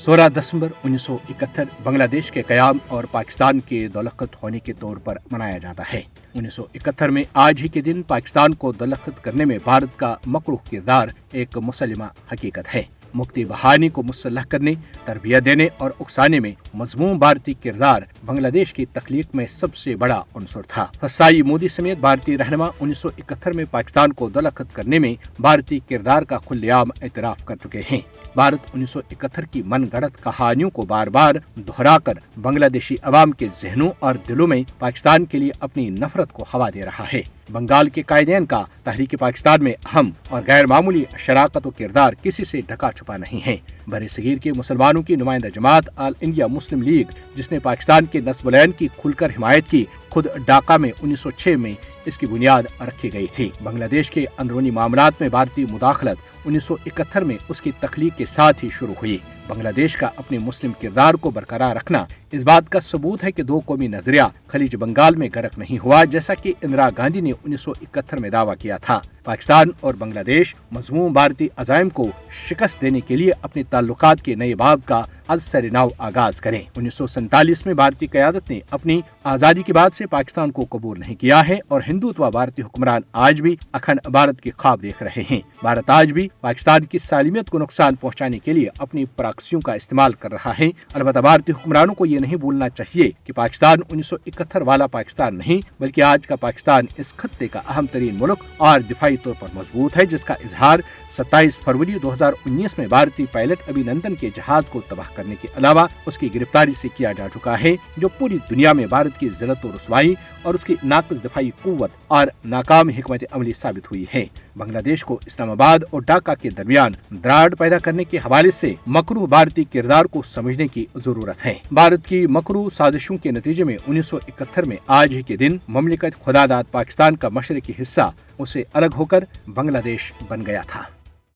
16 दिसंबर 1971 बांग्लादेश के क़याम और पाकिस्तान के दौलखत होने के तौर पर मनाया जाता है। 1971 में आज ही के दिन पाकिस्तान को दौलखत करने में भारत का मकरूह किरदार एक मुसल्लिमा हकीकत है। मुक्ति बहानी को मुसल्लह करने, तरबियत देने और उकसाने में मजमूम भारतीय किरदार बांग्लादेश की तख्लीक में सबसे बड़ा उनसर था। फसाई मोदी समेत भारतीय रहनुमा 1971 में पाकिस्तान को दौलखत करने में भारतीय किरदार का खुलेआम एतराफ कर चुके हैं। भारत 1971 की मनगढ़ंत कहानियों को बार बार दोहराकर बांग्लादेशी अवाम के जहनों और दिलों में पाकिस्तान के लिए अपनी नफरत को हवा दे रहा है। बंगाल के कायदेन का तहरीक पाकिस्तान में अहम और गैर मामूली शराकत व किरदार किसी से ढका छुपा नहीं है। बरे सगीर के मुसलमानों की नुमाइंदा जमात ऑल इंडिया मुस्लिम लीग, जिसने पाकिस्तान के नस्बुलैन की खुलकर हिमायत की, खुद ढाका में 1906 में इसकी बुनियाद रखी गई थी। बांग्लादेश के अंदरूनी मामलात में भारतीय मुदाखलत 1971 में उसकी तख्लीक के साथ ही शुरू हुई। बांग्लादेश का अपने मुस्लिम किरदार को बरकरार रखना इस बात का सबूत है कि दो कौमी नजरिया खलीज बंगाल में गर्क नहीं हुआ, जैसा कि इंदिरा गांधी ने 1971 में दावा किया था। पाकिस्तान और बांग्लादेश मजमूम भारतीय अज़ाइम को शिकस्त देने के लिए अपने ताल्लुकात के नए बाब का आज से नव आगाज करें। 1947 में भारतीय क़यादत ने अपनी आज़ादी के बाद से पाकिस्तान को कबूल नहीं किया है और हिंदुत्व भारतीय हुक्मरान आज भी अखंड भारत के ख्वाब देख रहे हैं। भारत आज भी पाकिस्तान की सालिमियत को नुकसान पहुँचाने के लिए अपनी प्रॉक्सियों का इस्तेमाल कर रहा है। अलबत्ता भारतीय हुक्मरानों को ये नहीं भूलना चाहिए कि पाकिस्तान 1971 वाला पाकिस्तान नहीं, बल्कि आज का पाकिस्तान इस खत्ते का अहम तरीन मुल्क और दिफाई तौर पर मजबूत है, जिसका इजहार 27 फरवरी 2019 में भारतीय पायलट अभिनंदन के जहाज को तबाह करने के अलावा उसकी गिरफ्तारी से किया जा चुका है, जो पूरी दुनिया में भारत की जिल्लत और रुसवाई और उसकी नाक़िस दिफाई कुव्वत और नाकाम हिकमत अमली साबित हुई है। बांग्लादेश को इस्लामाबाद और ढाका के दरमियान दरार पैदा करने के हवाले से मकरूह भारतीय किरदार को समझने की जरूरत है। भारत की मकरूह साजिशों के नतीजे में 1971 में आज ही के दिन ममलिकत खुदादाद पाकिस्तान का मशरकी हिस्सा उसे अलग होकर बांग्लादेश बन गया था।